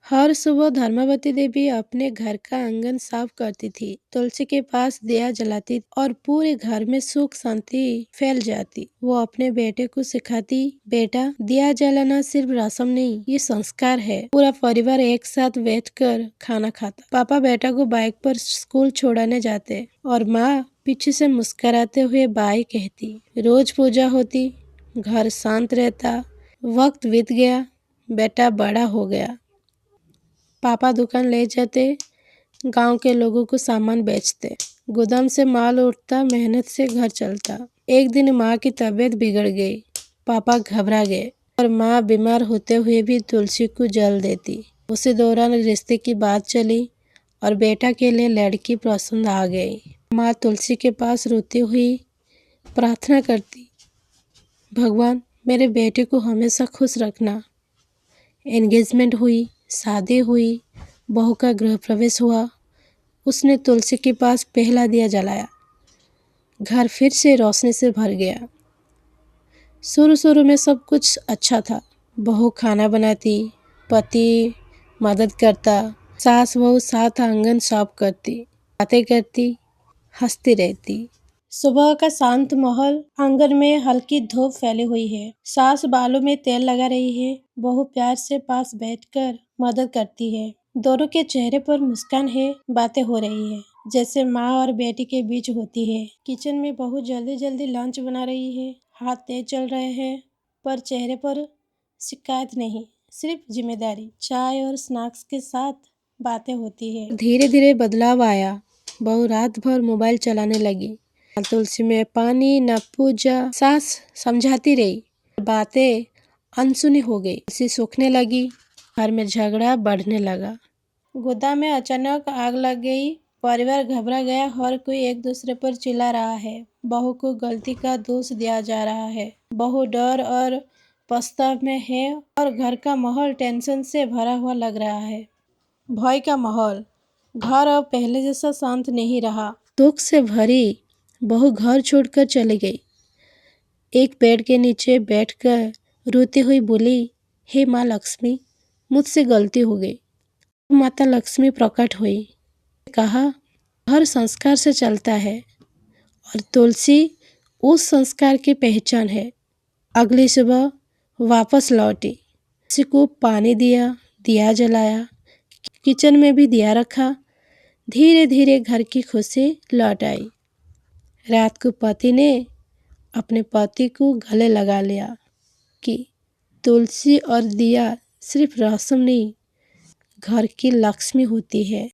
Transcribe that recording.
हर सुबह धर्मावती देवी अपने घर का आंगन साफ करती थी, तुलसी के पास दिया जलाती और पूरे घर में सुख शांति फैल जाती। वो अपने बेटे को सिखाती, बेटा दिया जलाना सिर्फ रस्म नहीं, ये संस्कार है। पूरा परिवार एक साथ बैठकर खाना खाता। पापा बेटा को बाइक पर स्कूल छोड़ाने जाते और माँ पीछे से मुस्कुराते हुए बाय कहती। रोज पूजा होती, घर शांत रहता। वक्त बीत गया, बेटा बड़ा हो गया। पापा दुकान ले जाते, गांव के लोगों को सामान बेचते, गोदाम से माल उठता, मेहनत से घर चलता। एक दिन माँ की तबीयत बिगड़ गई, पापा घबरा गए और माँ बीमार होते हुए भी तुलसी को जल देती। उसी दौरान रिश्ते की बात चली और बेटा के लिए लड़की पसंद आ गई। माँ तुलसी के पास रोती हुई प्रार्थना करती, भगवान मेरे बेटे को हमेशा खुश रखना। एंगेजमेंट हुई, शादी हुई, बहू का गृह प्रवेश हुआ। उसने तुलसी के पास पहला दिया जलाया, घर फिर से रोशनी से भर गया। शुरू शुरू में सब कुछ अच्छा था। बहू खाना बनाती, पति मदद करता, सास बहू साथ आंगन साफ करती, बातें करती, हंसती रहती। सुबह का शांत माहौल, आंगन में हल्की धूप फैली हुई है। सास बालों में तेल लगा रही है, बहू प्यार से पास बैठकर मदद करती है। दोनों के चेहरे पर मुस्कान है, बातें हो रही है जैसे माँ और बेटी के बीच होती है। किचन में बहू जल्दी जल्दी लंच बना रही है, हाथ तेज चल रहे हैं, पर चेहरे पर शिकायत नहीं, सिर्फ जिम्मेदारी। चाय और स्नैक्स के साथ बातें होती है। धीरे धीरे बदलाव आया, बहू रात भर मोबाइल चलाने लगी। तुलसी में पानी न पूजा, सास समझाती रही, बातें अनसुनी हो गई। तुलसी सूखने लगी, घर में झगड़ा बढ़ने लगा। गोदाम में अचानक आग लग गई, परिवार घबरा गया, हर कोई एक दूसरे पर चिल्ला रहा है। बहू को गलती का दोष दिया जा रहा है, बहू डर और पछताव में है और घर का माहौल टेंशन से भरा हुआ लग रहा है। भय का माहौल, घर अब पहले जैसा शांत नहीं रहा। दुख से भरी बहू घर छोड़कर चली गई। एक पेड़ के नीचे बैठकर रोती हुई बोली, हे माँ लक्ष्मी, मुझसे गलती हो गई। माता लक्ष्मी प्रकट हुई, कहा हर संस्कार से चलता है और तुलसी उस संस्कार की पहचान है। अगली सुबह वापस लौटी, किसी को पानी दिया, दिया जलाया, किचन में भी दिया रखा। धीरे धीरे घर की खुशी लौट आई। रात को पति ने अपने पति को गले लगा लिया कि तुलसी और दिया सिर्फ रस्म नहीं, घर की लक्ष्मी होती है।